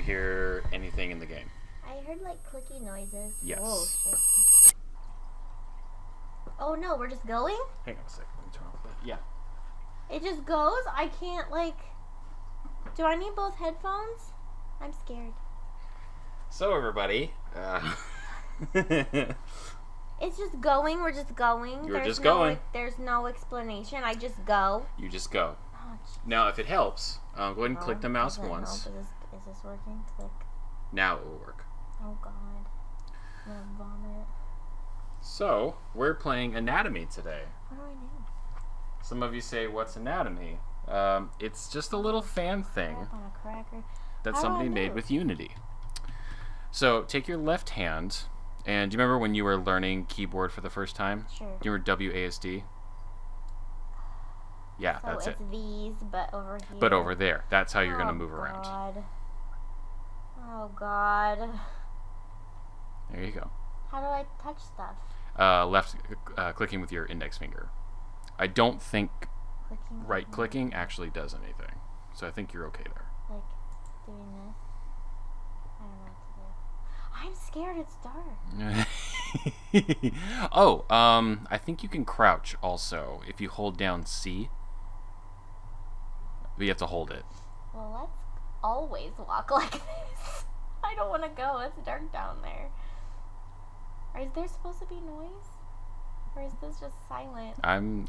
hear anything in the game? I heard like clicky noises. Yes. Oh, shit. Oh no, we're just going? Hang on a second. Let me turn off that. Yeah. It just goes? I can't like... Do I need both headphones? I'm scared. So everybody, It's just going. We're just going. You're just going. There's no explanation. I just go. You just go. Oh, Now, if it helps, go ahead and click the mouse does that once. help? Is this working? Click. Now it will work. Oh God. I'm gonna vomit. So, we're playing Anatomy today. What do I do? Some of you say, what's Anatomy? It's just a little fan thing Crap on a cracker. that How do I somebody made move? with Unity. So, take your left hand, and do you remember when you were learning keyboard for the first time? Sure. Do you remember WASD? Yeah, So that's it's it. these, but over here. But over there. That's how you're going to move God. around. Oh God. There you go. How do I touch stuff? Left clicking with your index finger. I don't think Clicking. with right my- clicking actually does anything. So I think you're okay there. Like doing this. I don't know what to do. I'm scared. It's dark. Oh, I think you can crouch also if you hold down C. But you have to hold it. Well, let's always walk like this. I don't want to go. It's dark down there. Or is there supposed to be noise? Or is this just silent?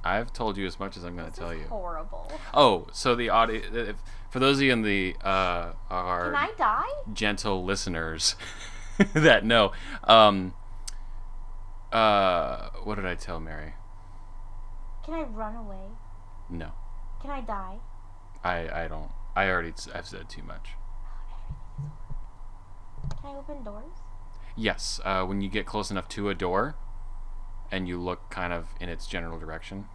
I've told you as much as I'm going to tell This is you. horrible. Oh, so the audio, for those of you in the Can I our die? gentle listeners that know, what did I tell Mary? Can I run away? No, Can I die? I don't. I've said too much. Can I open doors? Yes, when you get close enough to a door, and you look kind of in its general direction.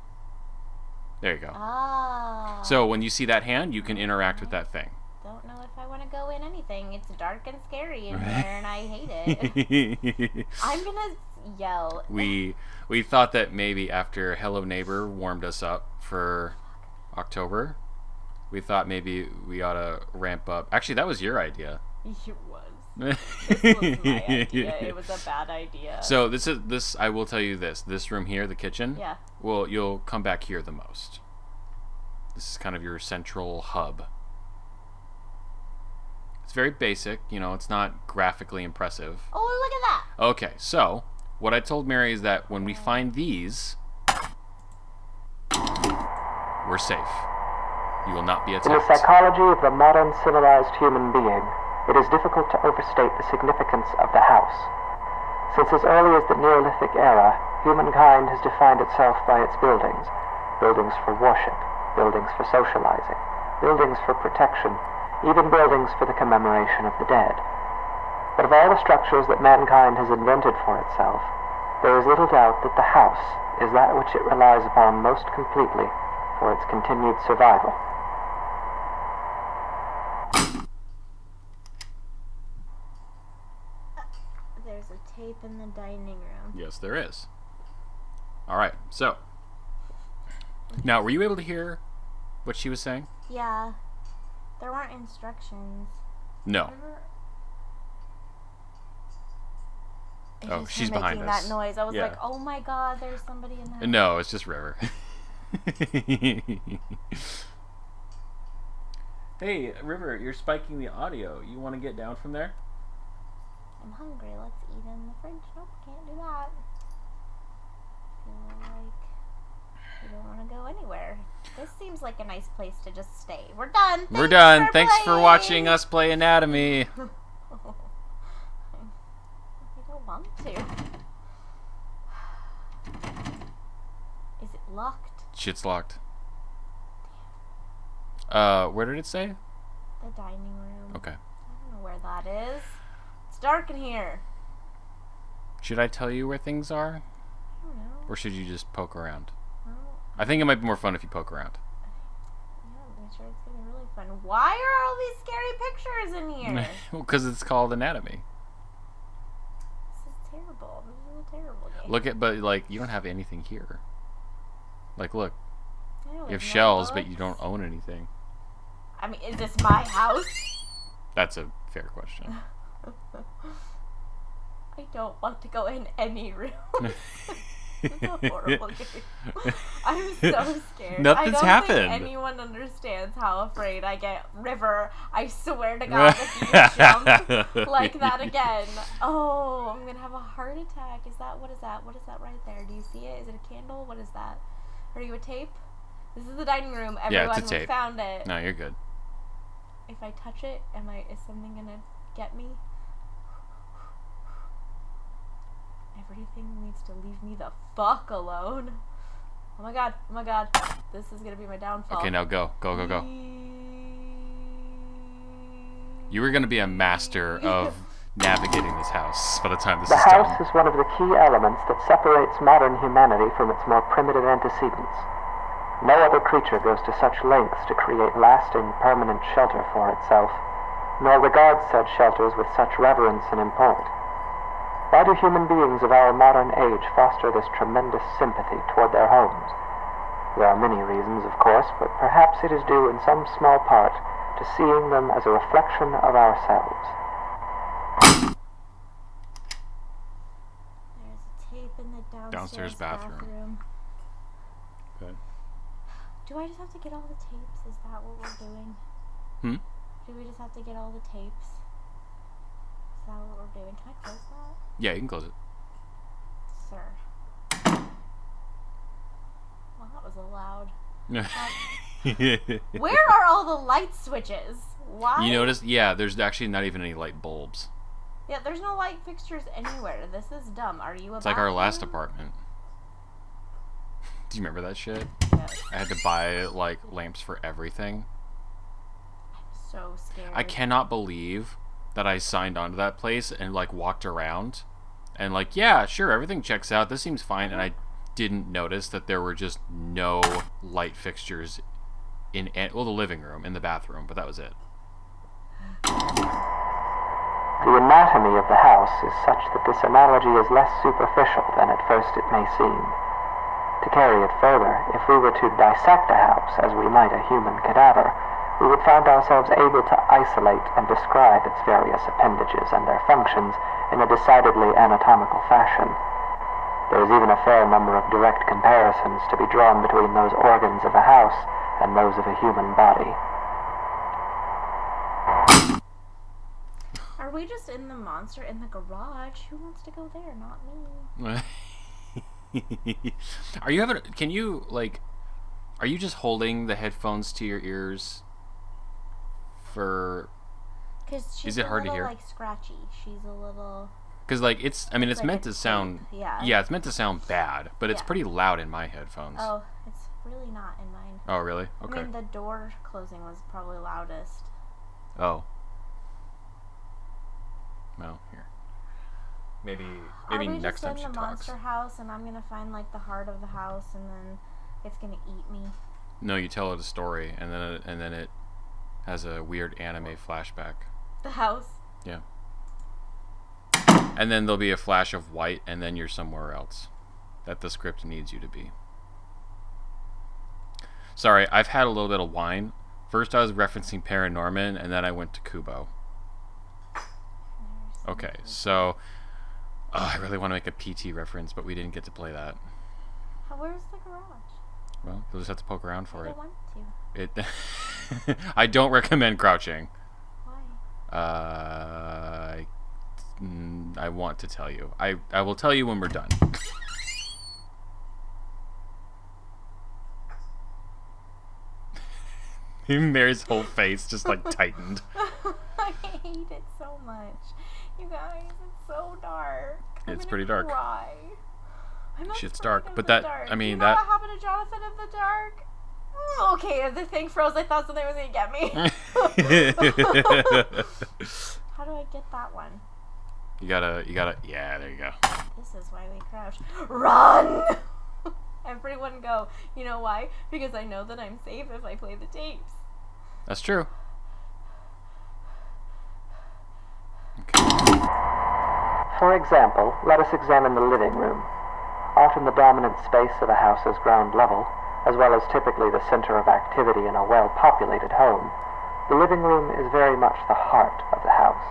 There you go. Ah. So when you see that hand, you can interact with that thing. Don't know if I want to go in anything. It's dark and scary in there, and I hate it. I'm gonna yell. we thought that maybe after Hello Neighbor warmed us up for October, we thought maybe we ought to ramp up. Actually, that was your idea. It was. This was my idea. It was a bad idea. So this I will tell you this room here, the kitchen. Yeah. Well, you'll come back here the most. This is kind of your central hub. It's very basic, it's not graphically impressive. Oh, look at that. Okay, so what I told Mary is that when we find these, we're safe. You will not be In the attacked. psychology of the modern civilized human being, it is difficult to overstate the significance of the house. Since as early as the Neolithic era, humankind has defined itself by its buildings. Buildings for worship, buildings for socializing, buildings for protection, even buildings for the commemoration of the dead. But of all the structures that mankind has invented for itself, there is little doubt that the house is that which it relies upon most completely for its continued survival. There's a tape in the dining room. Yes, there is. All right, so now were you able to hear what she was saying? Yeah. There weren't instructions. No. It's Oh, just she's her behind making us. that noise. I was Yeah. like, oh my God, there's somebody in there. No, it's just River. Hey, River, you're spiking the audio. You want to get down from there? I'm hungry. Let's eat in the fridge. Nope, can't do that. Feel like we don't want to go anywhere. This seems like a nice place to just stay. We're done. We're done. For Thanks for playing. watching us play Anatomy. I don't want to. Is it locked? Shit's locked. Where did it say? The dining room. Okay. I don't know where that is. It's dark in here. Should I tell you where things are? I don't know. Or should you just poke around? Well, I think it might be more fun if you poke around. yeah, I'm sure it's gonna be really fun. Why are all these scary pictures in here? Well, because it's called Anatomy. This is terrible. This is a terrible game. Look at, but like, you don't have anything here. Like, look, I know, you have it's shells, no but you don't books. own anything. I mean, is this my house? That's a fair question. I don't want to go in any room. It's a horrible game. I'm so scared. Nothing's I don't happened. think anyone understands how afraid I get. River, I swear to God, if you jump like that again, oh, I'm gonna have a heart attack. What is that? What is that right there? Do you see it? Is it a candle? What is that? Are you a tape? This is the dining room. Everyone, yeah, it's a we tape. found it. No, you're good. If I touch it, is something gonna get me? Everything needs to leave me the fuck alone. Oh my god, this is gonna be my downfall. Okay, now go. You were gonna be a master of navigating this house by the time this The is house done. is one of the key elements that separates modern humanity from its more primitive antecedents. No other creature goes to such lengths to create lasting, permanent shelter for itself, nor regards said shelters with such reverence and import. Why do human beings of our modern age foster this tremendous sympathy toward their homes? There are many reasons, of course, but perhaps it is due in some small part to seeing them as a reflection of ourselves. There's a tape in the downstairs bathroom. Good. Do I just have to get all the tapes? Is that what we're doing? Do we just have to get all the tapes? Is that what we're doing? Can I close that? Yeah, you can close it. Sir. Well, that was loud. Where are all the light switches? Why? You notice? Yeah, there's actually not even any light bulbs. Yeah, there's no light fixtures anywhere. This is dumb. Are you a It's like our last bathroom? apartment. Do you remember that shit? Yes. I had to buy like lamps for everything. I'm so scared. I cannot believe that I signed on to that place and like walked around and like, yeah, sure, everything checks out. This seems fine. And I didn't notice that there were just no light fixtures in the living room, in the bathroom, but that was it. The anatomy of the house is such that this analogy is less superficial than at first it may seem. To carry it further, if we were to dissect a house as we might a human cadaver, we would find ourselves able to isolate and describe its various appendages and their functions in a decidedly anatomical fashion. There is even a fair number of direct comparisons to be drawn between those organs of a house and those of a human body. Are we just in the monster in the garage? Who wants to go there? Not me. Are you having? Can you like? Are you just holding the headphones to your ears? For. Because she's Is it hard to hear? like scratchy. She's a little. Because like it's. I mean, it's like meant a to sound. tape, yeah. Yeah, it's meant to sound bad, but it's Yeah. pretty loud in my headphones. Oh, it's really not in mine. Oh, really? Okay. I mean, the door closing was probably loudest. Oh. No, here. Maybe Are we next just time in she the talks. monster house, and I'm gonna find like the heart of the house, and then it's gonna eat me? No, you tell it a story, and then it has a weird anime flashback. The house. Yeah. And then there'll be a flash of white, and then you're somewhere else. That the script needs you to be. Sorry, I've had a little bit of wine. First I was referencing Paranorman, and then I went to Kubo. Okay, so I really want to make a PT reference, but we didn't get to play that. Where's the garage? Well, you'll just have to poke around for I it. don't want to. I don't recommend crouching. Why? I want to tell you. I will tell you when we're done. Mary's whole face just like tightened. I hate it so much. You guys, it's so dark. It's pretty dark. Cry. I'm Shit's afraid dark, of but the that- dark. I mean, you know that- what happened to Jonathan in the dark? Okay, the thing froze. I thought something was gonna get me. How do I get that one? You gotta, yeah, there you go. This is why we crouch. Run! Everyone go. You know why? Because I know that I'm safe if I play the tapes. That's true. For example, let us examine the living room. Often the dominant space of a house's ground level, as well as typically the center of activity in a well-populated home, The living room is very much the heart of the house.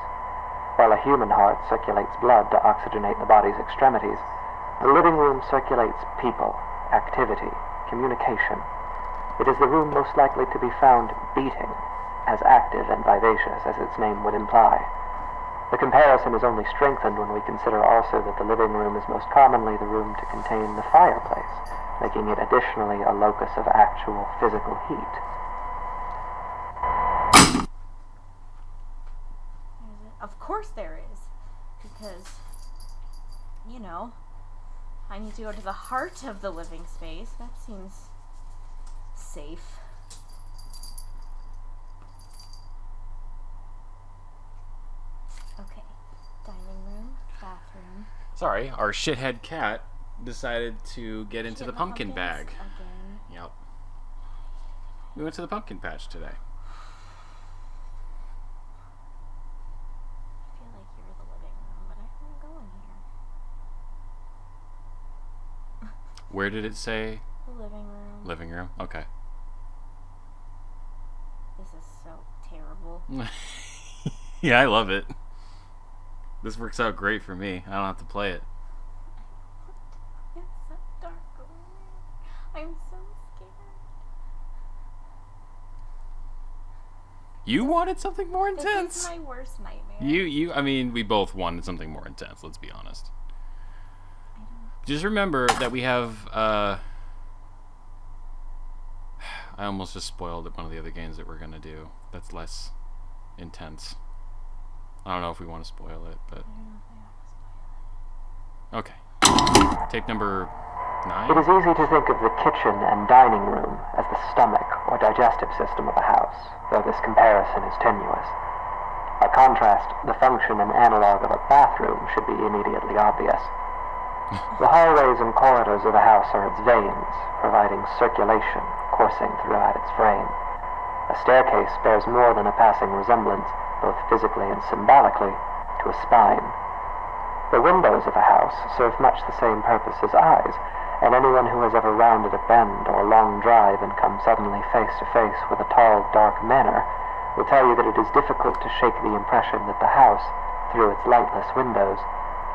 While a human heart circulates blood to oxygenate the body's extremities, the living room circulates people, activity, communication. It is the room most likely to be found beating, as active and vivacious as its name would imply. The comparison is only strengthened when we consider also that the living room is most commonly the room to contain the fireplace, making it additionally a locus of actual physical heat. Of course there is. Because, you know, I need to go to the heart of the living space. That seems safe. Okay. Dining room, bathroom. Sorry, our shithead cat decided to get into the pumpkin bag. Again. Yep. We went to the pumpkin patch today. I feel like you're the living room, but I don't want to go in here. Where did it say? The living room. Living room? Okay. This is so terrible. Yeah, I love it. This works out great for me. I don't have to play it. It's so dark over here. I'm so scared. You wanted something more This intense. is my worst nightmare. I mean, we both wanted something more intense, let's be honest. I don't. Just remember that we have, I almost just spoiled one of the other games that we're going to do that's less intense. I don't know if we want to spoil it, but... I don't know if I want to spoil it. Okay. Tape number 9? It is easy to think of the kitchen and dining room as the stomach or digestive system of a house, though this comparison is tenuous. By contrast, the function and analog of a bathroom should be immediately obvious. The hallways and corridors of a house are its veins, providing circulation coursing throughout its frame. A staircase bears more than a passing resemblance, both physically and symbolically, to a spine. The windows of a house serve much the same purpose as eyes, and anyone who has ever rounded a bend or long drive and come suddenly face to face with a tall, dark manor will tell you that it is difficult to shake the impression that the house, through its lightless windows,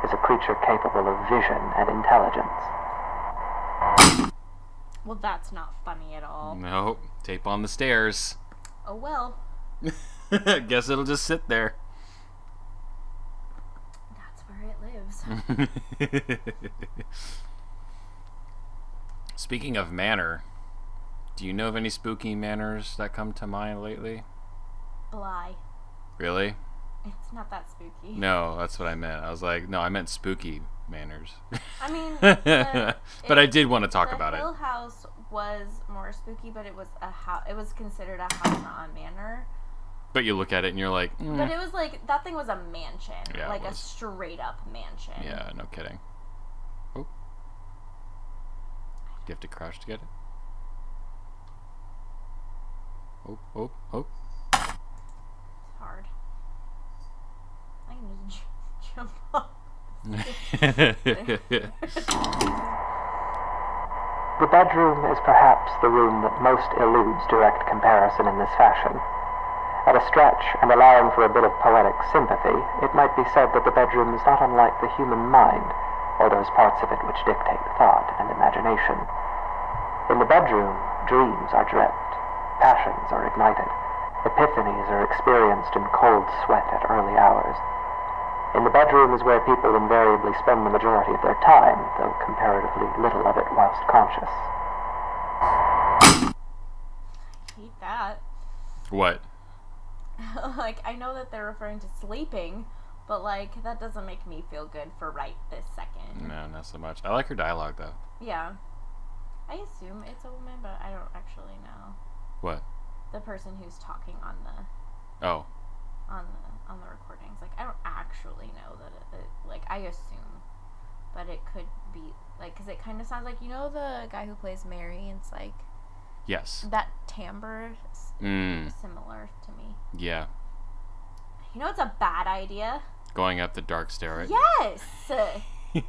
is a creature capable of vision and intelligence. Well, that's not funny at all. No. Tape on the stairs. Oh well. Guess it'll just sit there. That's where it lives. Speaking of manor, do you know of any spooky manors that come to mind lately? Bly. Really? It's not that spooky. No, that's what I meant. I was like, no, I meant spooky manors. I mean, but I did want to talk about the it. Hill House was more spooky, but it was a house. It was considered a house, not a manor. But you look at it and you're like, But it was like that thing was a mansion, Yeah, it like a was. straight up mansion. yeah, no kidding. Oh. Do you have to crouch to get it? Oh, oh, oh. It's hard. I can just jump off. The bedroom is perhaps the room that most eludes direct comparison in this fashion. At a stretch, and allowing for a bit of poetic sympathy, it might be said that the bedroom is not unlike the human mind, or those parts of it which dictate thought and imagination. In the bedroom, dreams are dreamt, passions are ignited, epiphanies are experienced in cold sweat at early hours. In the bedroom is where people invariably spend the majority of their time, though comparatively little of it whilst conscious. I hate that. What? Like, I know that they're referring to sleeping, but like that doesn't make me feel good for right this second. No, not so much. I like her dialogue, though. Yeah. I assume it's a woman, but I don't actually know. What? The person who's talking on the Oh. on the recordings. Like, I don't actually know that it like, I assume. But it could be, like, because it kind of sounds like, you know the guy who plays Mary, and it's like, Yes. that timbre is similar to me. Yeah. You know it's a bad idea? Going up the dark stair. Right? Yes! This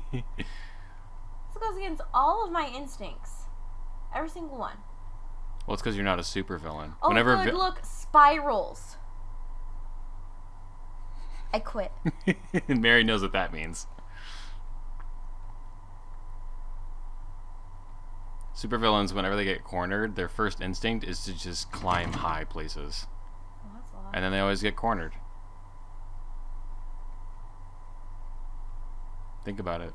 goes against all of my instincts. Every single one. Well, it's because you're not a supervillain. Oh, good, look, spirals. I quit. Mary knows what that means. Supervillains, whenever they get cornered, their first instinct is to just climb high places. Well, that's a lot. And then they always get cornered. Think about it.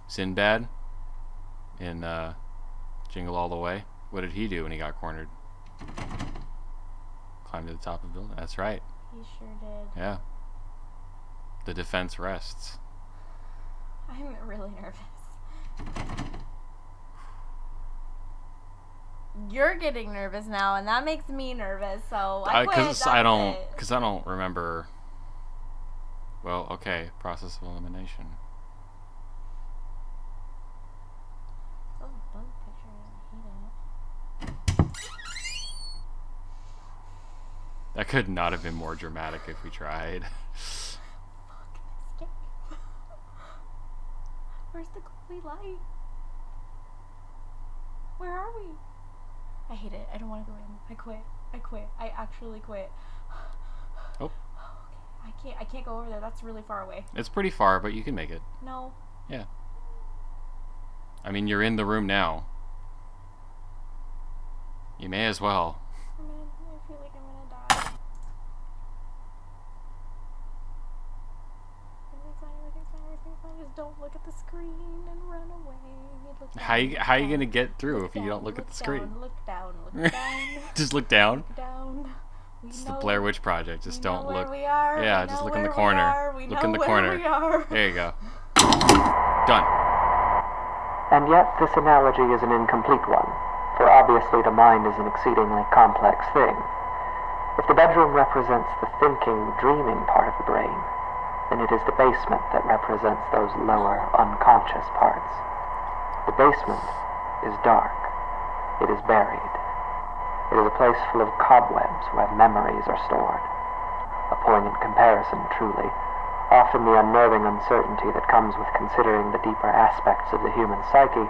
Sinbad in Jingle All the Way. What did he do when he got cornered? Climb to the top of the building. That's right. He sure did. Yeah. The defense rests. I'm really nervous. You're getting nervous now, and that makes me nervous. So I quit. Because I don't remember. Well, okay. Process of elimination. Those bug pictures, I hate it. That could not have been more dramatic if we tried. Fuck, this game. Where's the glowy light? Where are we? I hate it. I don't want to go in. I quit. I actually quit. Oh. Okay. I can't go over there. That's really far away. It's pretty far, but you can make it. No. Yeah. I mean, you're in the room now. You may as well. I feel like I'm gonna die. Everything's fine. Just don't look at the screen and run away. Look down, How you gonna get through look if you down, don't look at the screen? Look down. Look down. Just look down. Look down. It's the Blair Witch Project. Just don't look. Where we are. Yeah, just look in the corner. Look in the corner. We are. There you go. Done. And yet, this analogy is an incomplete one, for obviously the mind is an exceedingly complex thing. If the bedroom represents the thinking, dreaming part of the brain, then it is the basement that represents those lower, unconscious parts. The basement is dark. It is buried. It is a place full of cobwebs where memories are stored. A poignant comparison, truly. Often the unnerving uncertainty that comes with considering the deeper aspects of the human psyche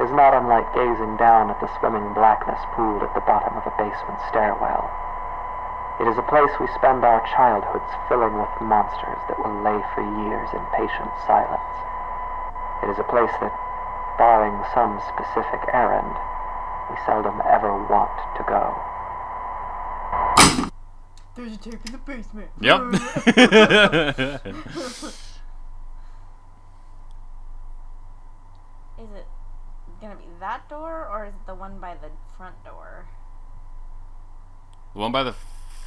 is not unlike gazing down at the swimming blackness pooled at the bottom of a basement stairwell. It is a place we spend our childhoods filling with monsters that will lay for years in patient silence. It is a place that, barring some specific errand, we seldom ever want to go. There's a tape in the basement. Yep. Is it gonna be that door, or is it the one by the front door? The one by the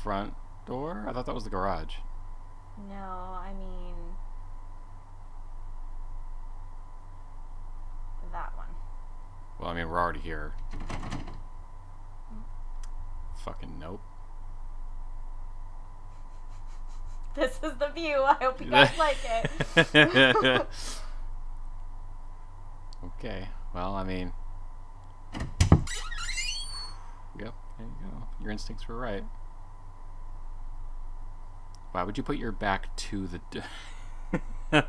front door? I thought that was the garage. No, I mean that one. Well, I mean, we're already here. Fucking nope. This is the view. I hope you guys like it. Okay. Well, I mean... Yep, there you go. Your instincts were right. Why would you put your back to the... It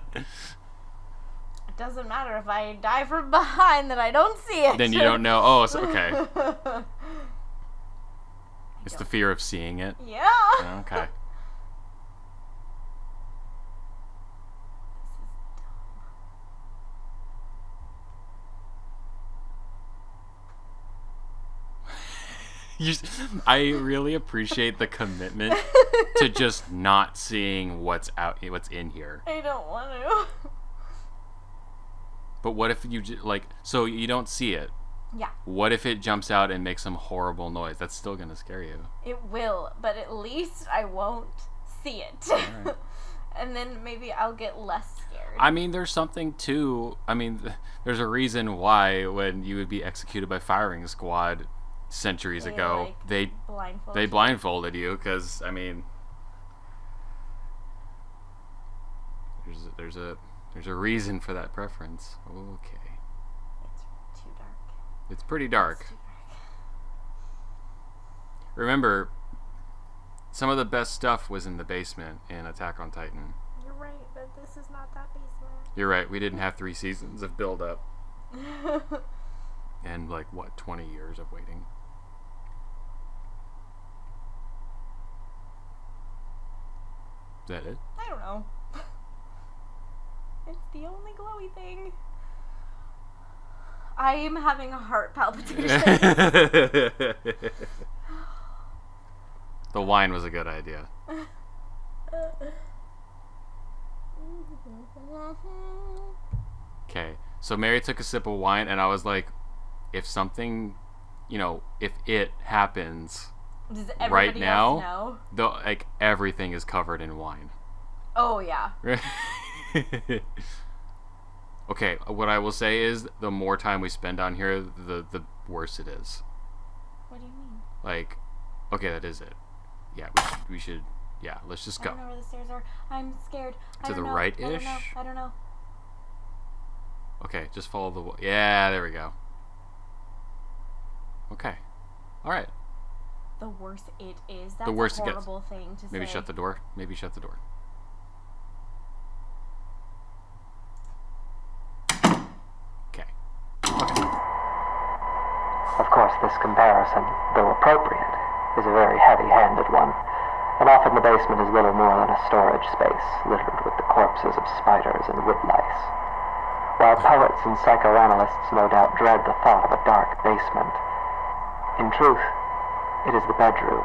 doesn't matter if I die from behind, then I don't see it. Then you don't know. Oh, it's okay. It's the fear of seeing it. Yeah. Okay. I really appreciate the commitment to just not seeing what's in here. I don't want to. But what if you so you don't see it? Yeah. What if it jumps out and makes some horrible noise? That's still gonna scare you. It will, but at least I won't see it. Right. And then maybe I'll get less scared. I mean, there's something to. I mean, there's a reason why when you would be executed by firing squad centuries ago, they blindfolded you because I mean, there's a reason for that preference. Okay. It's too dark. It's pretty dark. It's too dark. Remember, some of the best stuff was in the basement in Attack on Titan. You're right, but this is not that basement. You're right. We didn't have 3 seasons of build-up. And, 20 years of waiting. Is that it? I don't know. It's the only glowy thing. I am having a heart palpitation. The wine was a good idea. Okay, so Mary took a sip of wine, and I was like, if something, if it happens Does right everybody now, else know? everything is covered in wine. Oh, yeah. Okay, what I will say is the more time we spend down here, the worse it is. What do you mean? Okay, that is it. Yeah, we should yeah, let's just go. I don't know where the stairs are. I'm scared. To the right-ish? I don't know. Okay, just follow the... Yeah, there we go. Okay. All right. The worse it is. That's The worse a it gets. horrible thing to say. Maybe shut the door. Okay. Of course, this comparison, though appropriate, is a very heavy-handed one, and often the basement is little more than a storage space littered with the corpses of spiders and woodlice. While poets and psychoanalysts no doubt dread the thought of a dark basement, in truth, it is the bedroom,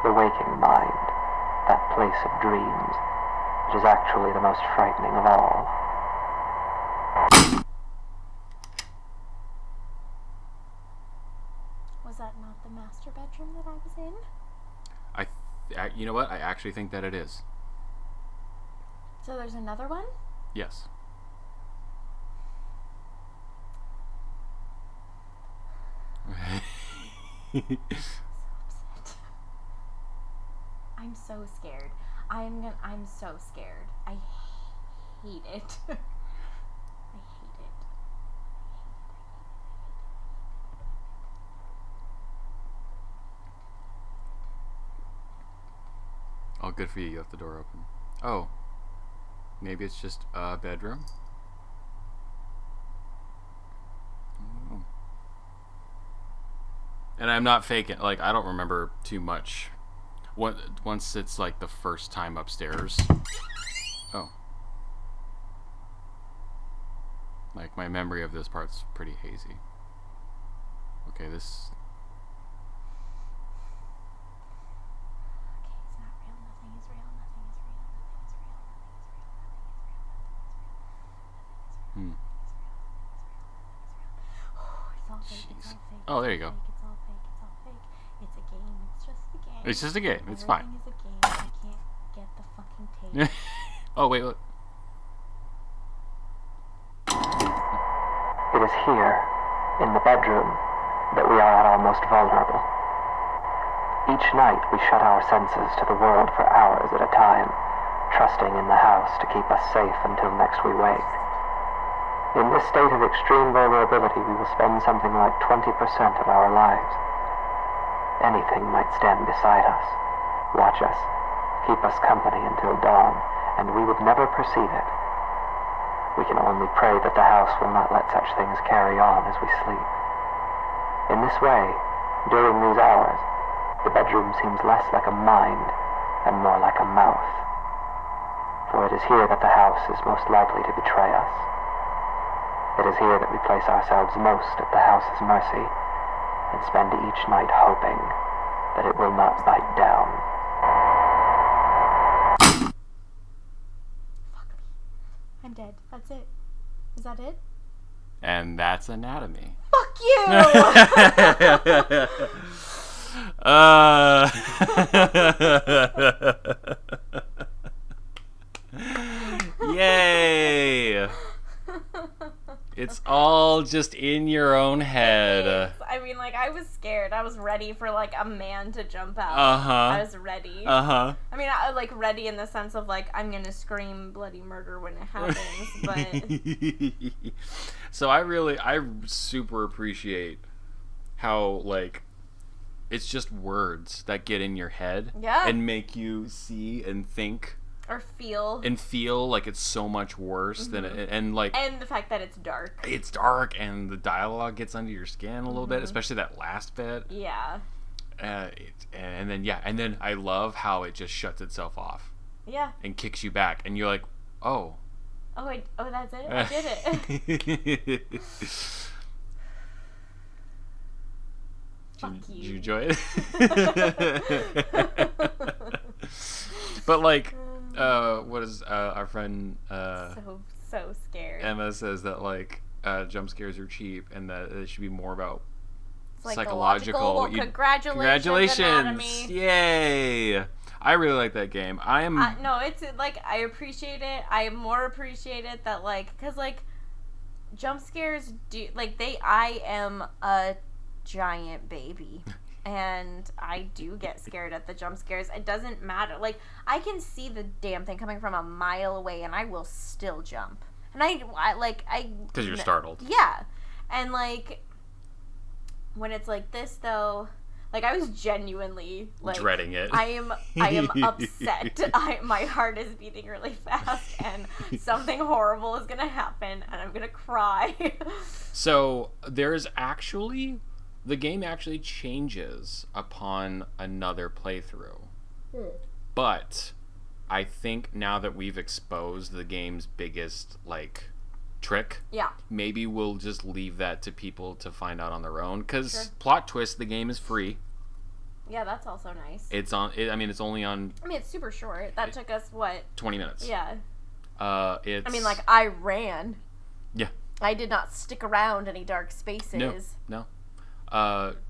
the waking mind, that place of dreams, that is actually the most frightening of all. Was that not the master bedroom that I was in? You know what? I actually think that it is. So there's another one? Yes. So upset. I'm so scared. I'm so scared. I hate it. I hate it. Oh, good for you. You left the door open. Oh. Maybe it's just a bedroom? Oh. And I'm not faking. I don't remember too much. Once it's, the first time upstairs. Oh. My memory of this part's pretty hazy. Okay, this... Okay, it's not real. Nothing is real. Nothing is real. Nothing is real. Nothing is real. It's all fake. Jeez. It's all fake. Oh, there you go. It's all fake. It's all fake. It's a game. It's just a game. It's just a game. It's fine. Everything is a game. I can't get the fucking tape. Oh, wait, look. It is here, in the bedroom, that we are at our most vulnerable. Each night we shut our senses to the world for hours at a time, trusting in the house to keep us safe until next we wake. In this state of extreme vulnerability, we will spend something like 20% of our lives. Anything might stand beside us, watch us, keep us company until dawn, and we would never perceive it. We can only pray that the house will not let such things carry on as we sleep. In this way, during these hours, the bedroom seems less like a mind and more like a mouth. For it is here that the house is most likely to betray us. It is here that we place ourselves most at the house's mercy and spend each night hoping that it will not bite down. Fuck me. I'm dead. That's it. Is that it? And that's anatomy. Fuck you! Yay! It's all just in your own head. I mean, I was scared. I was ready for, a man to jump out. Uh-huh. I was ready. Uh-huh. I mean, ready in the sense of, I'm gonna scream bloody murder when it happens, but... So I super appreciate how, it's just words that get in your head. Yeah. And make you see and think Or feel. And feel like it's so much worse than it, and like. And the fact that it's dark. It's dark, and the dialogue gets under your skin a little bit, especially that last bit. Yeah. And then I love how it just shuts itself off. Yeah. And kicks you back, and you're like, oh. Oh, that's it? I did it. Fuck you. Did you enjoy it? But like, what is our friend so scared. Emma says that like jump scares are cheap, and that it should be more about psychological. Well, congratulations! Anatomy. Yay! I really like that game. No, it's like I appreciate it. I more appreciate it that like because like jump scares do like I am a giant baby. And I do get scared at the jump scares. It doesn't matter. Like, I can see the damn thing coming from a mile away, and I will still jump. And I because you're startled. Yeah. And, like, when it's like this, though, like, I was genuinely, like... dreading it. I am upset. My heart is beating really fast, and something horrible is gonna happen, and I'm gonna cry. So, there's actually... The game actually changes upon another playthrough. But I think now that we've exposed the game's biggest, like, trick, maybe we'll just leave that to people to find out on their own. Because, plot twist, the game is free. Yeah, that's also nice. It's only on... it's super short. That took us, what? 20 minutes. Yeah. It's... I ran. Yeah. I did not stick around any dark spaces. No.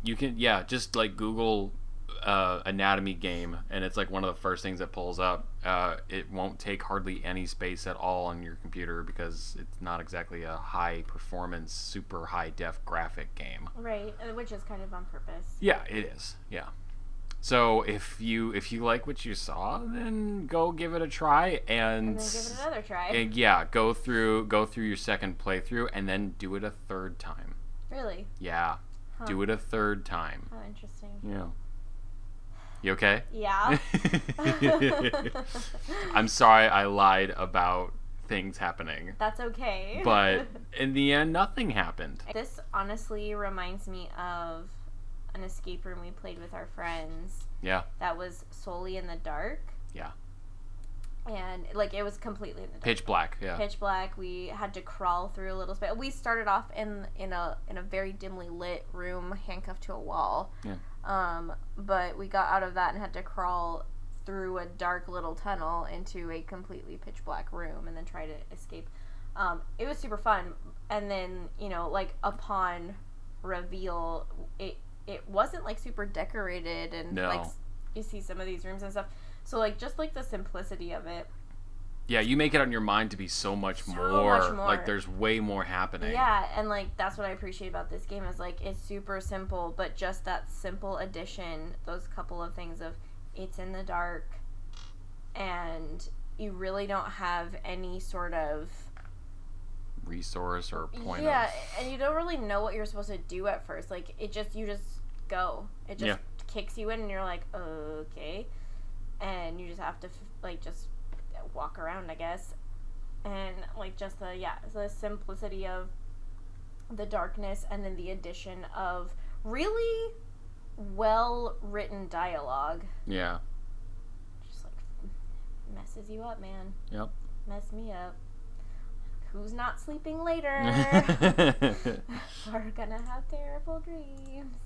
You can, just like Google anatomy game, and it's like one of the first things that pulls up. It won't take hardly any space at all on your computer because it's not exactly a high performance, super high def graphic game. Right, which is kind of on purpose. Yeah, it is. Yeah. So if you like what you saw, then go give it a try, and then give it another try. And go through your second playthrough, and then do it a third time. Really? Yeah. Huh. Do it a third time. Oh, interesting. Yeah. You okay? Yeah. I'm sorry I lied about things happening. That's okay. But in the end, nothing happened. This honestly reminds me of an escape room we played with our friends. Yeah. That was solely in the dark. Yeah. And like it was completely in the dark. Pitch black. Yeah. Pitch black. We had to crawl through a little space. We started off in a very dimly lit room, handcuffed to a wall. Yeah. But we got out of that and had to crawl through a dark little tunnel into a completely pitch black room and then try to escape. It was super fun. And then, like upon reveal, it wasn't like super decorated and like you see some of these rooms and stuff. So, like, just, like, the simplicity of it. Yeah, you make it on your mind to be so much more. Like, there's way more happening. Yeah, and, like, that's what I appreciate about this game is, like, it's super simple, but just that simple addition, those couple of things of it's in the dark, and you really don't have any sort of... resource or point Yeah, and you don't really know what you're supposed to do at first. Like, you just go. It just kicks you in, and you're like, okay. And you just have to, just walk around, I guess. And, just the simplicity of the darkness and then the addition of really well-written dialogue. Yeah. Just, messes you up, man. Yep. Mess me up. Who's not sleeping later? We're gonna have terrible dreams.